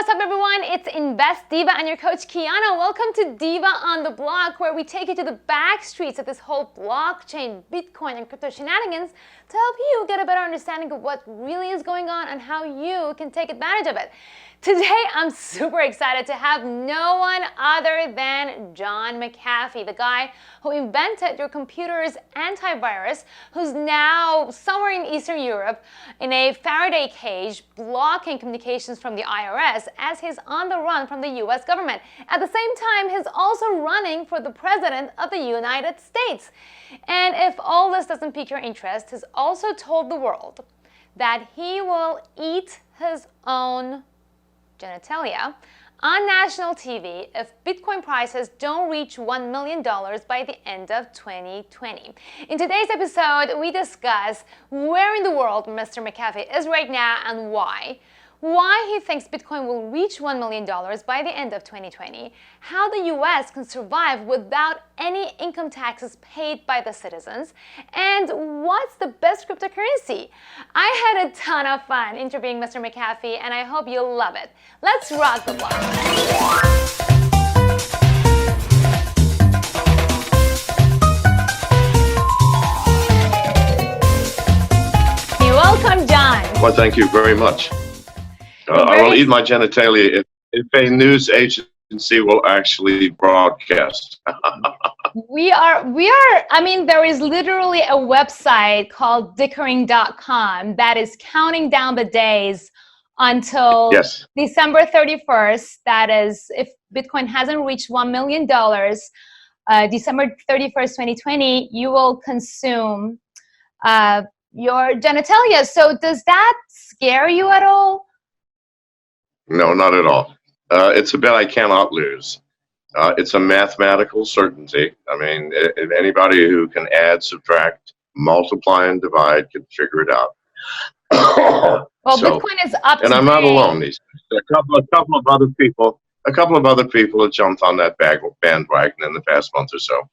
what's up everyone? It's Invest Diva and your coach Kiana. Welcome to Diva on the Block, where we take you to the back streets of this whole blockchain, Bitcoin, and crypto shenanigans to help you get a better understanding of what really is going on and how you can take advantage of it. Today, I'm super excited to have no one other than John McAfee, the guy who invented your computer's antivirus, who's now somewhere in Eastern Europe in a Faraday cage blocking communications from the IRS as he's on the run from the US government. At the same time, he's also running for the president of the United States. And if all this doesn't pique your interest, he's also told the world that he will eat his own genitalia on national TV if Bitcoin prices don't reach $1 million by the end of 2020. In today's episode, we discuss where in the world Mr. McAfee is right now and why he thinks Bitcoin will reach $1 million by the end of 2020, how the US can survive without any income taxes paid by the citizens, and what's the best cryptocurrency. I had a ton of fun interviewing Mr. McAfee, and I hope you'll love it. Let's rock the block. Welcome, John. Well, thank you very much. I will eat my genitalia if a news agency will actually broadcast. I mean, there is literally a website called dickering.com that is counting down the days until December 31st. That is, if Bitcoin hasn't reached $1 million, December 31st, 2020, you will consume your genitalia. So does that scare you at all? No, not at all. It's a bet I cannot lose. It's a mathematical certainty. I mean, anybody who can add, subtract, multiply, and divide can figure it out. Well, so, Bitcoin is up and I'm not alone. These a couple of other people have jumped on that bandwagon in the past month or so.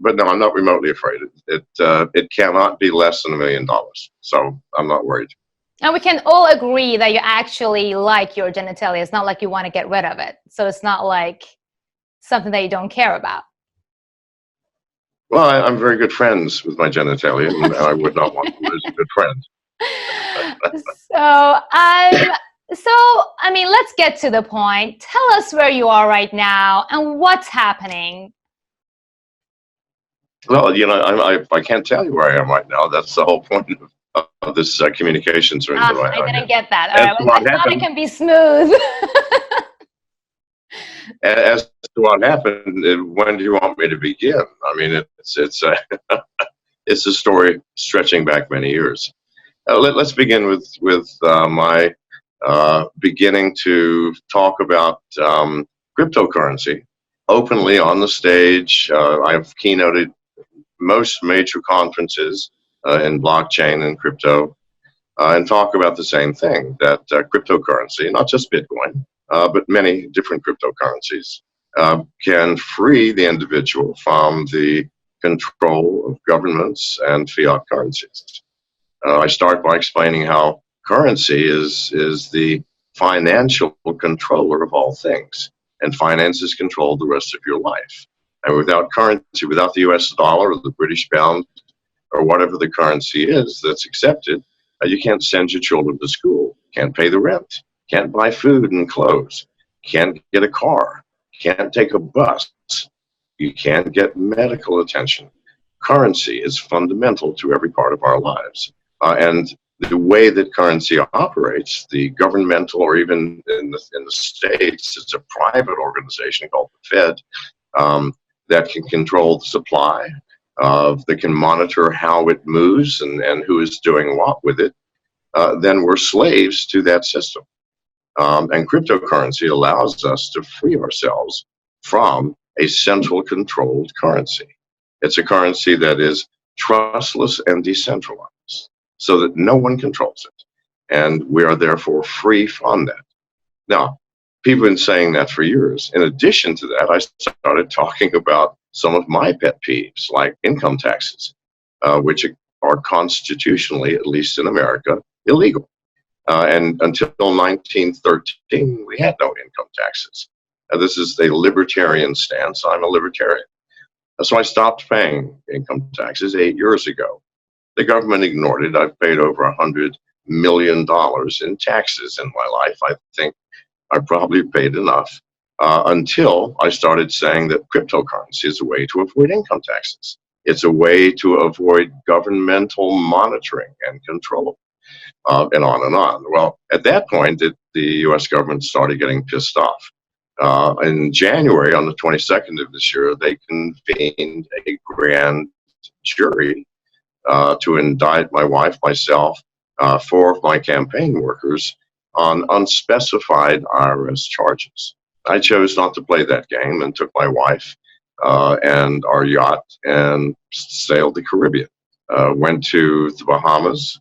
But no, I'm not remotely afraid. It cannot be less than $1 million. So I'm not worried. And we can all agree that you actually like your genitalia. It's not like you want to get rid of it. So it's not like something that you don't care about. Well, I'm very good friends with my genitalia, and I would not want to lose a good friend. So, I mean, let's get to the point. Tell us where you are right now and what's happening. Well, you know, I can't tell you where I am right now. That's the whole point of this communications room. I didn't get that. All right, well, I thought it can be smooth. As to what happened, when do you want me to begin? I mean, it's a story stretching back many years. Let's begin with my beginning to talk about cryptocurrency openly on the stage. I've keynoted most major conferences in blockchain and crypto, and talk about the same thing, that cryptocurrency, not just Bitcoin, but many different cryptocurrencies, can free the individual from the control of governments and fiat currencies. I start by explaining how currency is the financial controller of all things, and finances control the rest of your life. And without currency, without the US dollar or the British pound, or whatever the currency is that's accepted, you can't send your children to school, can't pay the rent, can't buy food and clothes, can't get a car, can't take a bus, you can't get medical attention. Currency is fundamental to every part of our lives. And the way that currency operates, the governmental, or even in the states, it's a private organization called the Fed, that can control the supply, that can monitor how it moves and who is doing what with it, then we're slaves to that system. And cryptocurrency allows us to free ourselves from a central controlled currency. It's a currency that is trustless and decentralized, so that no one controls it. And we are therefore free from that. Now, people have been saying that for years. In addition to that, I started talking about some of my pet peeves, like income taxes, which are constitutionally, at least in America, illegal. And until 1913, we had no income taxes. This is a libertarian stance. I'm a libertarian. So I stopped paying income taxes 8 years ago. The government ignored it. I've paid over $100 million in taxes in my life. I think I probably paid enough until I started saying that cryptocurrency is a way to avoid income taxes. It's a way to avoid governmental monitoring and control, and on and on. Well, at that point, the U.S. government started getting pissed off. In January, on the 22nd of this year, they convened a grand jury to indict my wife, myself, four of my campaign workers on unspecified IRS charges. I chose not to play that game and took my wife and our yacht and sailed the Caribbean. Went to the Bahamas,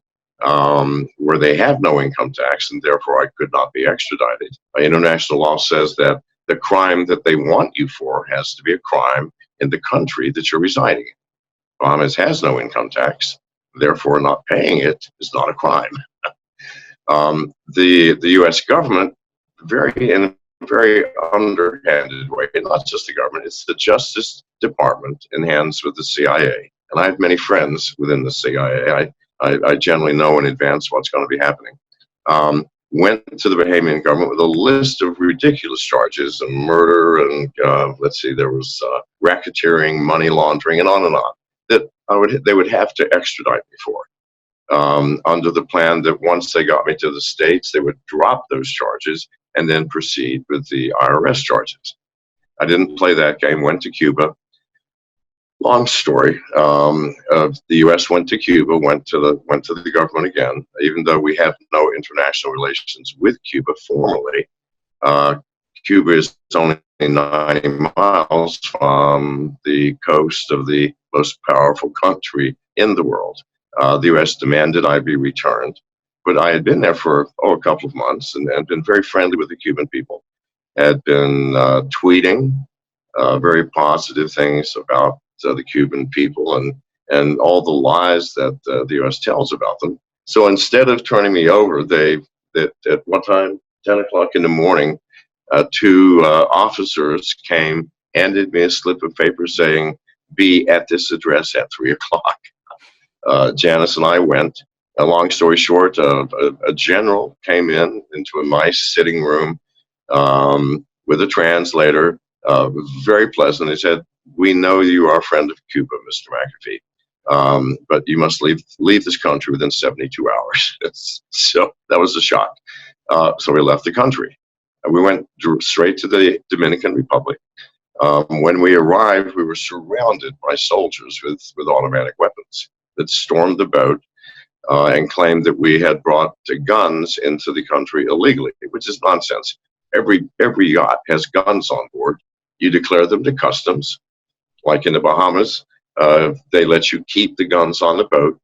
where they have no income tax, and therefore I could not be extradited. International law says that the crime that they want you for has to be a crime in the country that you're residing in. Bahamas has no income tax, therefore not paying it is not a crime. The U.S. government, in a very underhanded way, not just the government, it's the Justice Department in hands with the CIA. And I have many friends within the CIA. I generally know in advance what's going to be happening. Went to the Bahamian government with a list of ridiculous charges and murder and there was racketeering, money laundering, and on that they would have to extradite me for. Under the plan that once they got me to the States, they would drop those charges and then proceed with the IRS charges. I didn't play that game, went to Cuba. Long story. The U.S. went to Cuba, went to the government again, even though we have no international relations with Cuba formally. Cuba is only 90 miles from the coast of the most powerful country in the world. The U.S. demanded I be returned, but I had been there for a couple of months and had been very friendly with the Cuban people. Had been tweeting very positive things about the Cuban people and all the lies that the U.S. tells about them. So instead of turning me over, they at one time, 10 o'clock in the morning, two officers came, handed me a slip of paper saying, "Be at this address at 3 o'clock." Janice and I went. Long story short, a general came into a nice sitting room with a translator. Very pleasant. He said, "We know you are a friend of Cuba, Mr. McAfee, but you must leave this country within 72 hours." So that was a shock. So we left the country. We went straight to the Dominican Republic. When we arrived, we were surrounded by soldiers with automatic weapons that stormed the boat and claimed that we had brought guns into the country illegally, which is nonsense. Every yacht has guns on board. You declare them to customs. Like in the Bahamas, they let you keep the guns on the boat,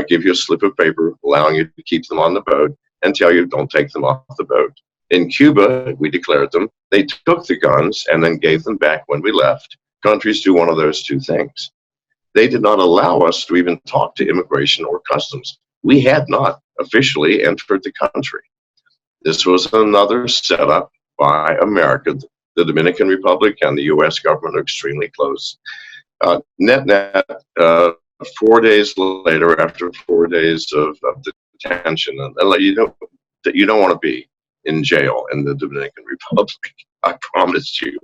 give you a slip of paper allowing you to keep them on the boat, and tell you don't take them off the boat. In Cuba, we declared them. They took the guns and then gave them back when we left. Countries do one of those two things. They did not allow us to even talk to immigration or customs. We had not officially entered the country. This was another setup by America. The Dominican Republic and the U.S. government are extremely close. Net, 4 days later, after 4 days of detention, and you know that you don't want to be in jail in the Dominican Republic. I promise you.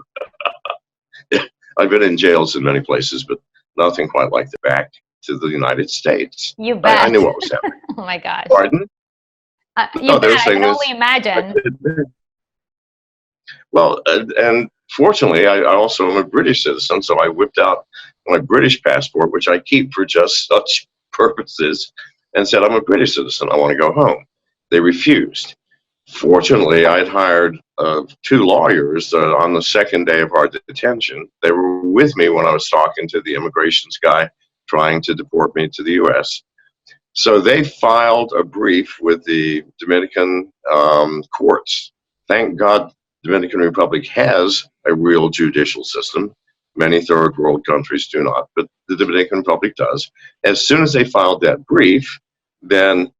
I've been in jails in many places, but nothing quite like the back to the United States. You bet. I knew what was happening. Oh my gosh. Pardon? You bet. I can only imagine. Well, and fortunately, I also am a British citizen, so I whipped out my British passport, which I keep for just such purposes, and said, "I'm a British citizen. I want to go home." They refused. Fortunately, I'd hired two lawyers on the second day of our detention. They were with me when I was talking to the immigrations guy trying to deport me to the U.S. So they filed a brief with the Dominican courts. Thank God the Dominican Republic has a real judicial system. Many third world countries do not, but the Dominican Republic does. As soon as they filed that brief, then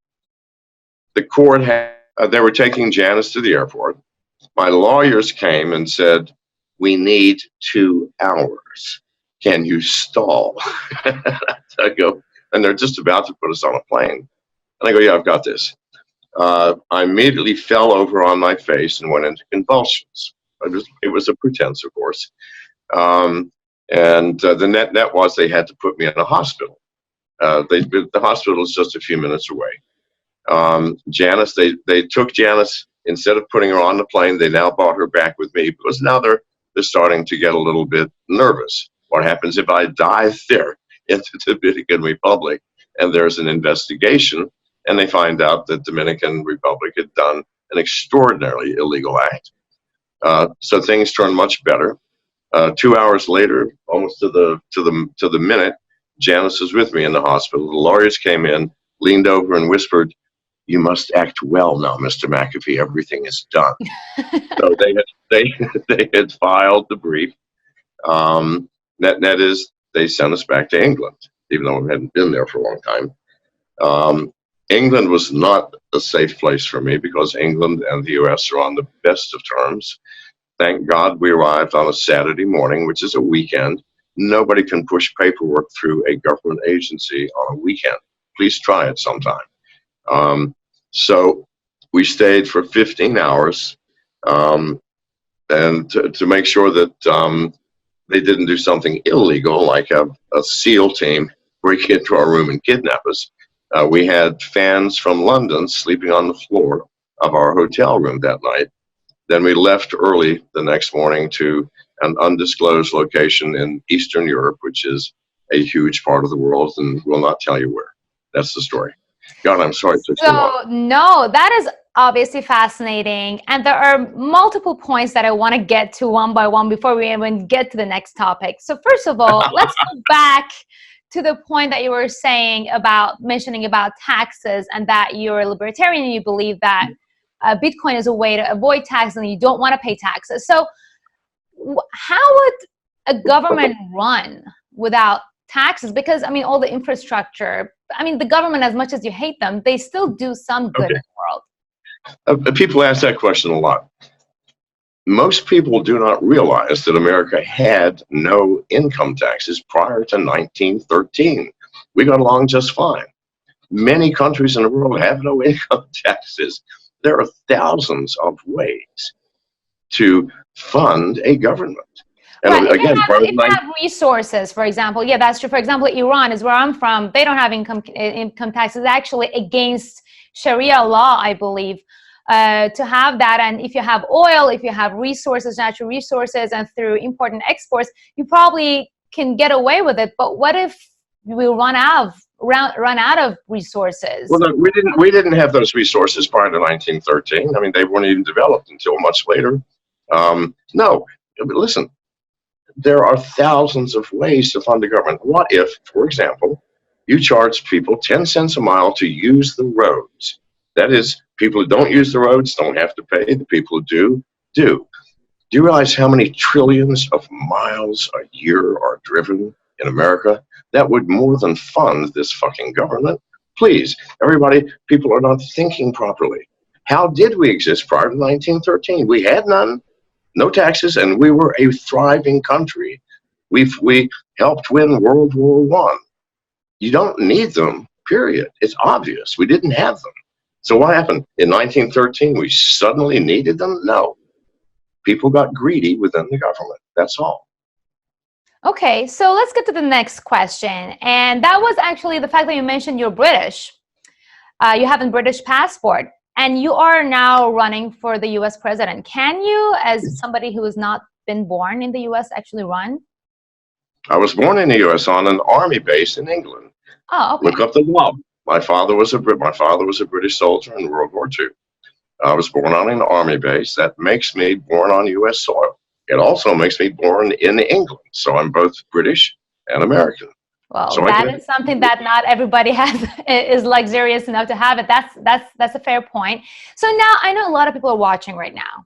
the court had, they were taking Janice to the airport. My lawyers came and said, we need 2 hours. Can you stall? I go, and they're just about to put us on a plane. And I go, yeah, I've got this. I immediately fell over on my face and went into convulsions. It was a pretense, of course. And the net was they had to put me in a hospital. The hospital is just a few minutes away. Janice, they took Janice, instead of putting her on the plane, they now brought her back with me because now they're starting to get a little bit nervous. What happens if I dive there into the Dominican Republic and there's an investigation and they find out that Dominican Republic had done an extraordinarily illegal act? So things turned much better. 2 hours later, almost to the minute, Janice was with me in the hospital. The lawyers came in, leaned over and whispered, "You must act well now, Mr. McAfee. Everything is done." So they had filed the brief. Net is they sent us back to England, even though we hadn't been there for a long time. England was not a safe place for me because England and the U.S. are on the best of terms. Thank God we arrived on a Saturday morning, which is a weekend. Nobody can push paperwork through a government agency on a weekend. Please try it sometime. So we stayed for 15 hours and to make sure that they didn't do something illegal, like a SEAL team break into our room and kidnap us. We had fans from London sleeping on the floor of our hotel room that night. Then we left early the next morning to an undisclosed location in Eastern Europe, which is a huge part of the world, and we'll not tell you where. That's the story. God, I'm sorry. So, no, that is obviously fascinating. And there are multiple points that I want to get to one by one before we even get to the next topic. So first of all, let's go back to the point that you were saying about mentioning about taxes and that you're a libertarian and you believe that Bitcoin is a way to avoid taxes and you don't want to pay taxes. So how would a government run without taxes? Because, I mean, all the infrastructure, I mean, the government, as much as you hate them, they still do some good in the world. People ask that question a lot. Most people do not realize that America had no income taxes prior to 1913. We got along just fine. Many countries in the world have no income taxes. There are thousands of ways to fund a government. And right. again, if you have resources, for example, yeah, that's true. For example, Iran is where I'm from. They don't have income taxes. Actually, against Sharia law, I believe, to have that. And if you have oil, if you have resources, natural resources, and through import and exports, you probably can get away with it. But what if we run out of resources? Well, look, we didn't have those resources prior to 1913. I mean, they weren't even developed until much later. No, listen, there are thousands of ways to fund the government. What if, for example, you charge people 10 cents a mile to use the roads? That is, people who don't use the roads don't have to pay. The people who do. Do you realize how many trillions of miles a year are driven in America? That would more than fund this fucking government. Please, everybody, people are not thinking properly. How did we exist prior to 1913? We had none, no taxes, and we were a thriving country. We helped win World War I. You don't need them, period. It's obvious. We didn't have them. So what happened? In 1913, we suddenly needed them? No. People got greedy within the government. That's all. Okay, so let's get to the next question. And that was actually the fact that you mentioned you're British. You have a British passport. And you are now running for the U.S. president. Can you, as somebody who has not been born in the U.S., actually run? I was born in the U.S. on an army base in England. Oh, okay. Look up the law. My father was a British soldier in World War II. I was born on an army base. That makes me born on U.S. soil. It also makes me born in England. So I'm both British and American. Well, so that is something that not everybody is luxurious enough to have it. That's a fair point. So now I know a lot of people are watching right now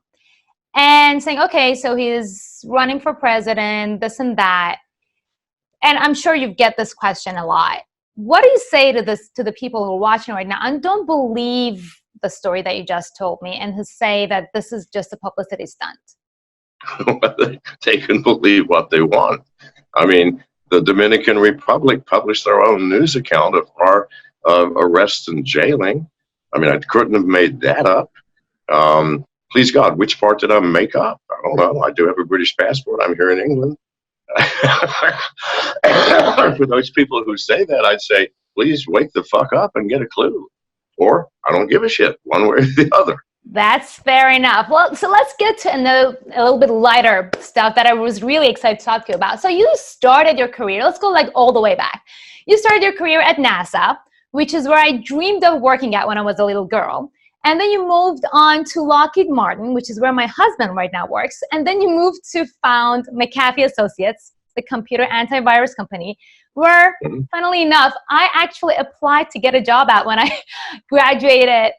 and saying, okay, so he's running for president, this and that. And I'm sure you get this question a lot. What do you say to the people who are watching right now and don't believe the story that you just told me and to say that this is just a publicity stunt? They can believe what they want. I mean, the Dominican Republic published their own news account of our arrest and jailing. I mean, I couldn't have made that up. Please God, which part did I make up? I don't know. I do have a British passport. I'm here in England. For those people who say that, I'd say, please wake the fuck up and get a clue. Or I don't give a shit, one way or the other. That's fair enough. Well, so let's get to a little bit lighter stuff that I was really excited to talk to you about. So you started your career, let's go like all the way back. You started your career at NASA, which is where I dreamed of working at when I was a little girl. And then you moved on to Lockheed Martin, which is where my husband right now works. And then you moved to found McAfee Associates, the computer antivirus company, where, funnily enough, I actually applied to get a job at when I graduated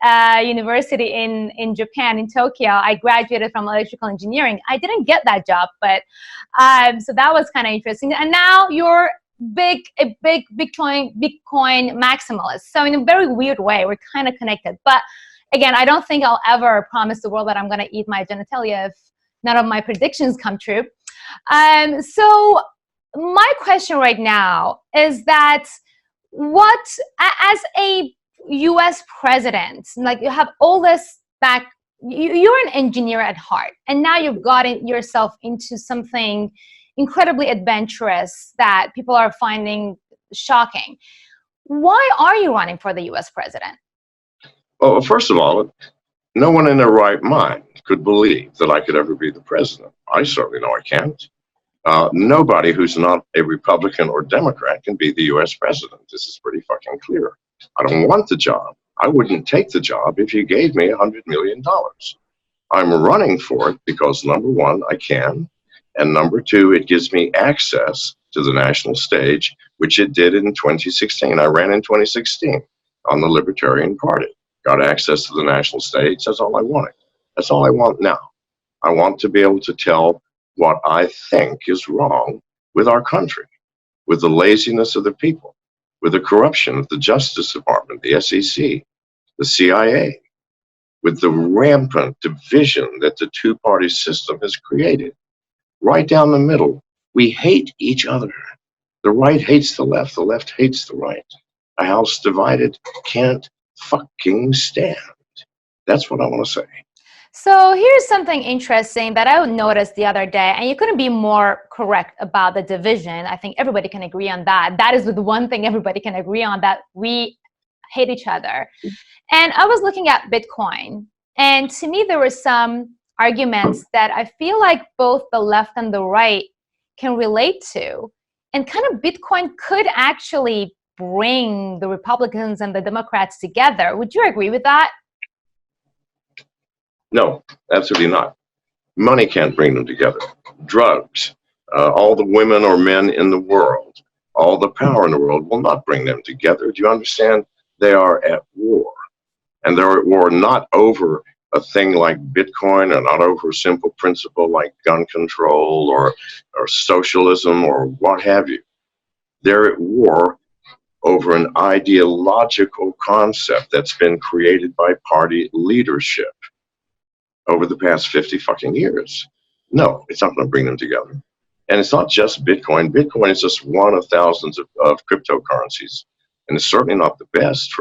university in Japan, in Tokyo. I graduated from electrical engineering. I didn't get that job, but so that was kind of interesting. And now you're a big Bitcoin maximalist. So in a very weird way, we're kind of connected. But again, I don't think I'll ever promise the world that I'm going to eat my genitalia if none of my predictions come true. So my question right now is that what, as a US president, like you have all this back, you're an engineer at heart, and now you've gotten yourself into something incredibly adventurous that people are finding shocking. Why are you running for the US president? Well, first of all, no one in their right mind could believe that I could ever be the president. I certainly know I can't. Nobody who's not a Republican or Democrat can be the US president. This is pretty fucking clear. I don't want the job. I wouldn't take the job if you gave me $100 million. I'm running for it because, number one, I can. And number two, it gives me access to the national stage, which it did in 2016. I ran in 2016 on the Libertarian Party. Got access to the national stage. That's all I wanted. That's all I want now. I want to be able to tell what I think is wrong with our country, with the laziness of the people, with the corruption of the Justice Department, the SEC, the CIA, with the rampant division that the two-party system has created. Right down the middle, we hate each other. The right hates the left hates the right. A house divided can't fucking stand. That's what I want to say. So here's something interesting that I noticed the other day, and you couldn't be more correct about the division. I think everybody can agree on that. That is the one thing everybody can agree on, that we hate each other. And I was looking at Bitcoin, and to me there were some arguments that I feel like both the left and the right can relate to. And kind of Bitcoin could actually bring the Republicans and the Democrats together. Would you agree with that? No, absolutely not. Money can't bring them together. Drugs, all the women or men in the world, all the power in the world will not bring them together. Do you understand? They are at war. And they're at war not over a thing like Bitcoin, or not over a simple principle like gun control or socialism or what have you. They're at war over an ideological concept that's been created by party leadership over the past 50 fucking years. No, it's not going to bring them together. And it's not just Bitcoin. Bitcoin is just one of thousands of cryptocurrencies. And it's certainly not the best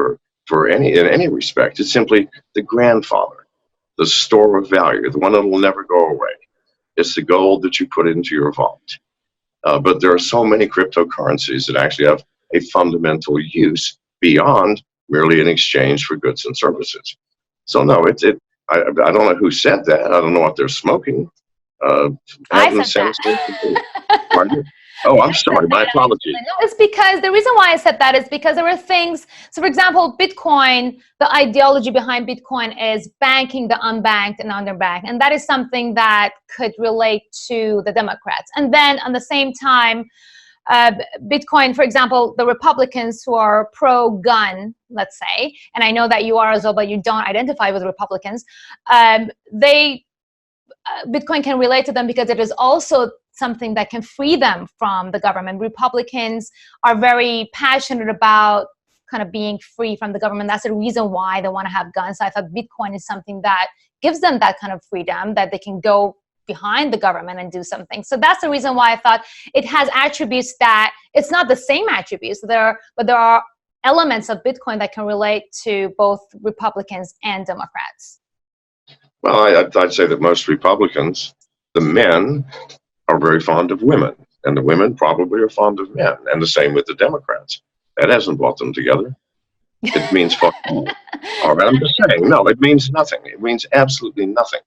in any respect. It's simply the grandfather, the store of value, the one that will never go away. It's the gold that you put into your vault. But there are so many cryptocurrencies that actually have a fundamental use beyond merely an exchange for goods and services. So no, I don't know who said that. I don't know what they're smoking. I said that. Oh, I'm sorry. My apologies. No, it's because the reason why I said that is because there were things. So, for example, Bitcoin, the ideology behind Bitcoin is banking the unbanked and underbanked. And that is something that could relate to the Democrats. And then at the same time, Bitcoin, for example, the Republicans who are pro-gun, let's say, and I know that you are as well, but you don't identify with Republicans, Bitcoin can relate to them because it is also something that can free them from the government. Republicans are very passionate about kind of being free from the government. That's the reason why they want to have guns. I thought Bitcoin is something that gives them that kind of freedom, that they can go behind the government and do something. So that's the reason why I thought it has attributes that it's not the same attributes, but there are elements of Bitcoin that can relate to both Republicans and Democrats. Well, I'd say that most Republicans, the men, are very fond of women, and the women probably are fond of men, and the same with the Democrats. That hasn't brought them together. It means fuck you. All right, I'm just saying, no, it means nothing. It means absolutely nothing.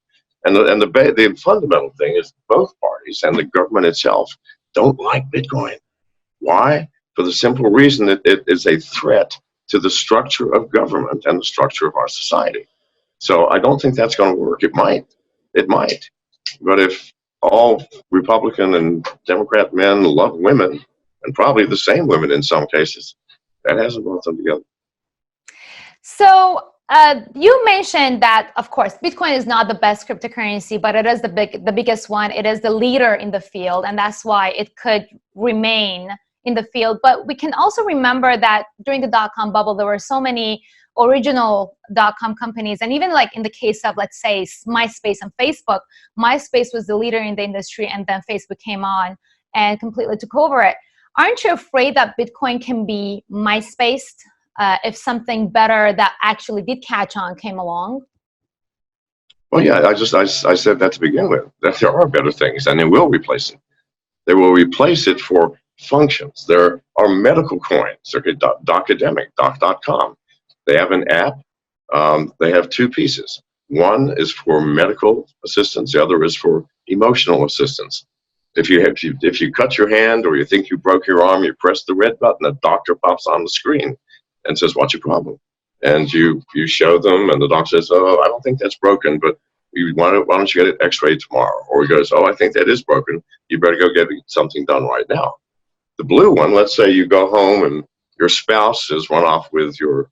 And the fundamental thing is both parties and the government itself don't like Bitcoin. Why? For the simple reason that it is a threat to the structure of government and the structure of our society. So I don't think that's going to work. It might. But if all Republican and Democrat men love women, and probably the same women in some cases, that hasn't brought them together. So you mentioned that, of course, Bitcoin is not the best cryptocurrency, but it is the biggest one. It is the leader in the field, and that's why it could remain in the field. But we can also remember that during the dot-com bubble, there were so many original dot-com companies. And even like in the case of, let's say, MySpace and Facebook, MySpace was the leader in the industry, and then Facebook came on and completely took over it. Aren't you afraid that Bitcoin can be MySpace if something better that actually did catch on came along? Well, yeah, I said that to begin with, that there are better things, and they will replace it. They will replace it for functions. There are medical coins. They're Docademic, doc.com. They have an app. They have two pieces. One is for medical assistance. The other is for emotional assistance. If you cut your hand or you think you broke your arm, you press the red button, a doctor pops on the screen and says, "What's your problem?" And you show them, and the doctor says, "Oh, I don't think that's broken, but why don't you get it x-rayed tomorrow?" Or he goes, "Oh, I think that is broken. You better go get something done right now." The blue one, let's say you go home and your spouse has run off with your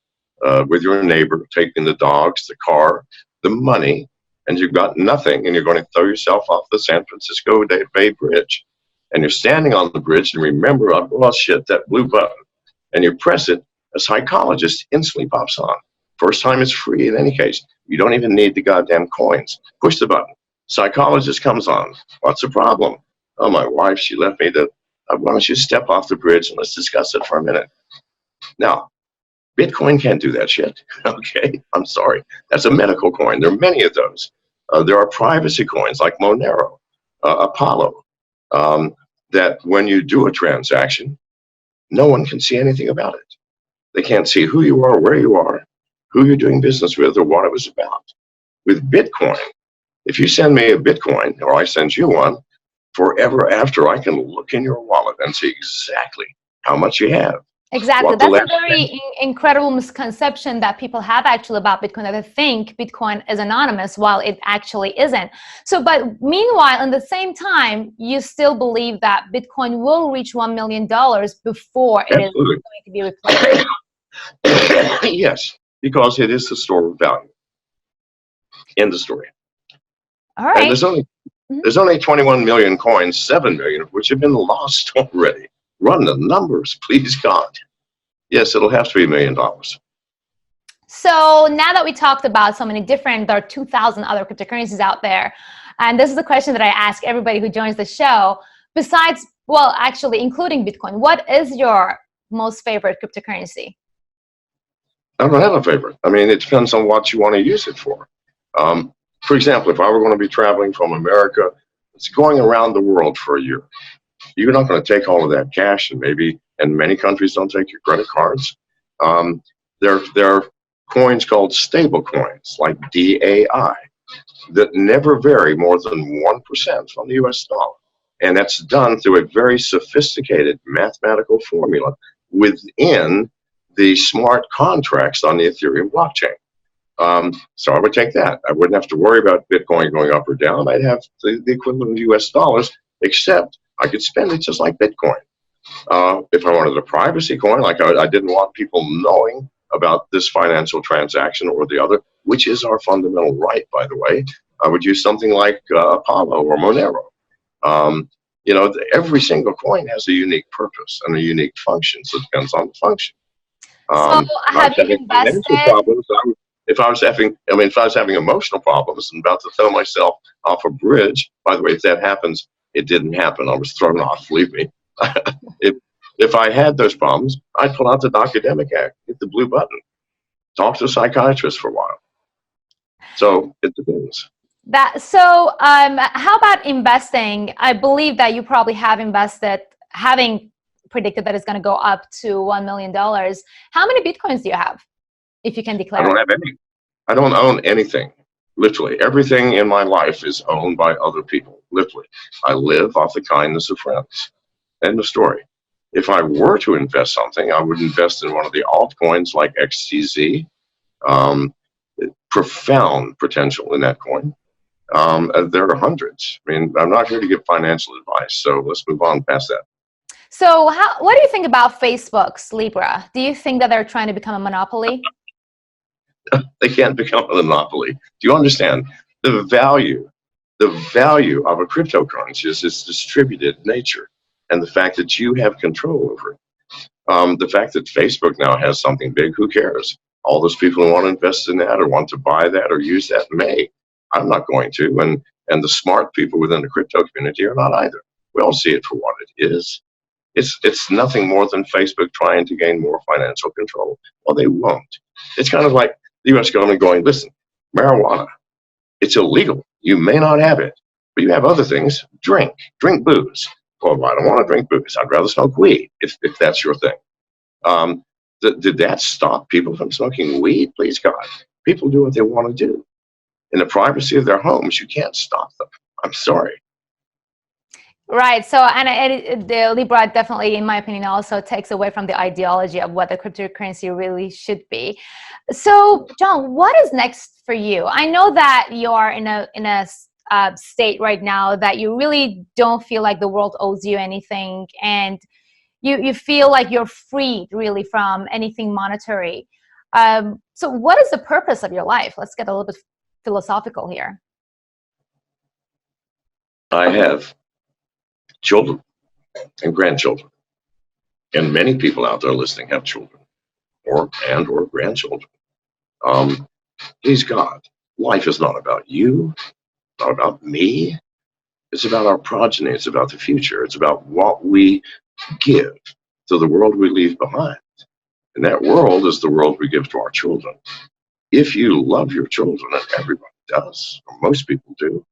neighbor, taking the dogs, the car, the money, and you've got nothing, and you're going to throw yourself off the San Francisco Bay Bridge. And you're standing on the bridge, and remember, oh shit, that blue button. And you press it, a psychologist instantly pops on. First time it's free in any case. You don't even need the goddamn coins. Push the button. Psychologist comes on. What's the problem? Oh, my wife, she left me the, why don't you step off the bridge and let's discuss it for a minute. Now, Bitcoin can't do that shit. Okay, I'm sorry. That's a medical coin. There are many of those. There are privacy coins like Monero, Apollo, that when you do a transaction, no one can see anything about it. They can't see who you are, where you are, who you're doing business with, or what it was about. With Bitcoin, if you send me a Bitcoin, or I send you one, forever after, I can look in your wallet and see exactly how much you have. Exactly. That's a very incredible misconception that people have actually about Bitcoin, that they think Bitcoin is anonymous while it actually isn't. So, but meanwhile, in the same time, you still believe that Bitcoin will reach $1 million before it is going to be replaced. Yes, because it is the store of value. End of story. All right. And there's only 21 million coins, 7 million of which have been lost already. Run the numbers, please God. Yes, it'll have to be $1 million. So now that we talked about so many different, there are 2,000 other cryptocurrencies out there. And this is a question that I ask everybody who joins the show. Besides, well, actually, including Bitcoin, what is your most favorite cryptocurrency? I don't have a favorite. I mean, it depends on what you want to use it for. For example, if I were going to be traveling from America, it's going around the world for a year. You're not going to take all of that cash, and many countries don't take your credit cards. There are coins called stable coins, like DAI, that never vary more than 1% from the US dollar. And that's done through a very sophisticated mathematical formula within the smart contracts on the Ethereum blockchain. So I would take that. I wouldn't have to worry about Bitcoin going up or down. I'd have the equivalent of US dollars, except I could spend it just like Bitcoin. If I wanted a privacy coin, like I didn't want people knowing about this financial transaction or the other, which is our fundamental right, by the way, I would use something like Apollo or Monero. Every single coin has a unique purpose and a unique function, so it depends on the function. So If I have was you having financial invested? problems, if I was having emotional problems and about to throw myself off a bridge, by the way, if that happens, it didn't happen. I was thrown off, believe me. if, if I had those problems, I'd pull out the Academic Act, hit the blue button, talk to a psychiatrist for a while. So it depends. How about investing? I believe that you probably have invested, having predicted that it's going to go up to $1 million. How many Bitcoins do you have, if you can I declare don't it? have any. I don't own anything. Literally, everything in my life is owned by other people. Literally, I live off the kindness of friends. End of story. If I were to invest something, I would invest in one of the altcoins like XTZ. Um, Profound potential in that coin. There are hundreds. I mean, I'm not here to give financial advice, so let's move on past that. So what do you think about Facebook's Libra? Do you think that they're trying to become a monopoly? They can't become a monopoly. Do you understand? The value of a cryptocurrency is its distributed nature and the fact that you have control over it. The fact that Facebook now has something big, who cares? All those people who want to invest in that or want to buy that or use that may. I'm not going to. And the smart people within the crypto community are not either. We all see it for what it is. It's nothing more than Facebook trying to gain more financial control. Well, they won't. It's kind of like the U.S. government going, listen, marijuana, it's illegal. You may not have it, but you have other things. Drink booze. Well, I don't want to drink booze. I'd rather smoke weed if that's your thing. Did that stop people from smoking weed? Please God. People do what they want to do. In the privacy of their homes, you can't stop them. I'm sorry. Right. So, and the Libra definitely, in my opinion, also takes away from the ideology of what the cryptocurrency really should be. So, John, what is next for you? I know that you are in a state right now that you really don't feel like the world owes you anything, and you feel like you're freed really from anything monetary. So, what is the purpose of your life? Let's get a little bit philosophical here. I have children and grandchildren, and many people out there listening have children or grandchildren. Please God, life is not about you, not about me. It's about our progeny. It's about the future. It's about what we give to the world we leave behind. And that world is the world we give to our children. If you love your children, and everybody does, or most people do,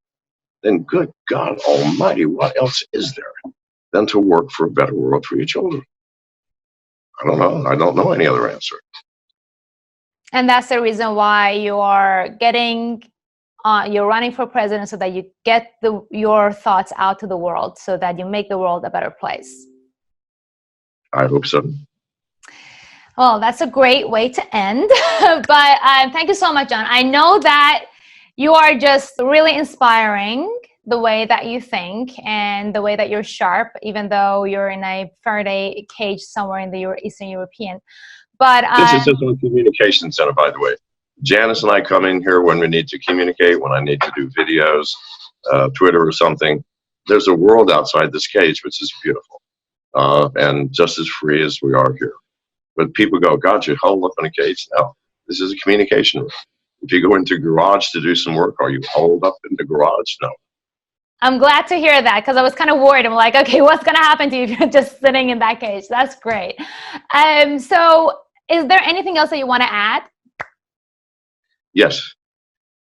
then good God Almighty, what else is there than to work for a better world for your children? I don't know. I don't know any other answer. And that's the reason why you are you're running for president, so that you get your thoughts out to the world, so that you make the world a better place. I hope so. Well, that's a great way to end. But thank you so much, John. I know that you are just really inspiring, the way that you think and the way that you're sharp, even though you're in a Faraday cage somewhere in the Eastern European. But this is a communication center, by the way. Janice and I come in here when we need to communicate, when I need to do videos, Twitter or something. There's a world outside this cage, which is beautiful and just as free as we are here. But people go, God, you hold up in a cage? No, this is a communication room. If you go into a garage to do some work, are you holed up in the garage? No. I'm glad to hear that, because I was kind of worried. I'm like, okay, what's going to happen to you if you're just sitting in that cage? That's great. So is there anything else that you want to add? Yes.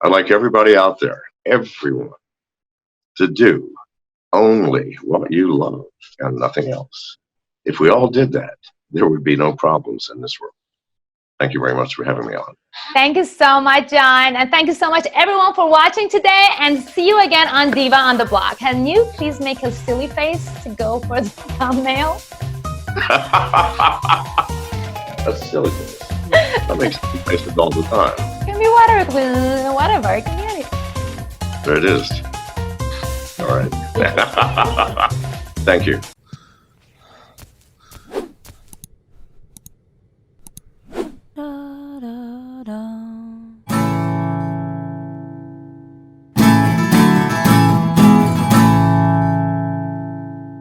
I'd like everybody out there, everyone, to do only what you love and nothing else. If we all did that, there would be no problems in this world. Thank you very much for having me on. Thank you so much, John. And thank you so much, everyone, for watching today. And see you again on Diva on the Block. Can you please make a silly face to go for the thumbnail? That's silly. That makes silly faces all the time. It can be whatever. It can be anything. There it is. All right. Thank you.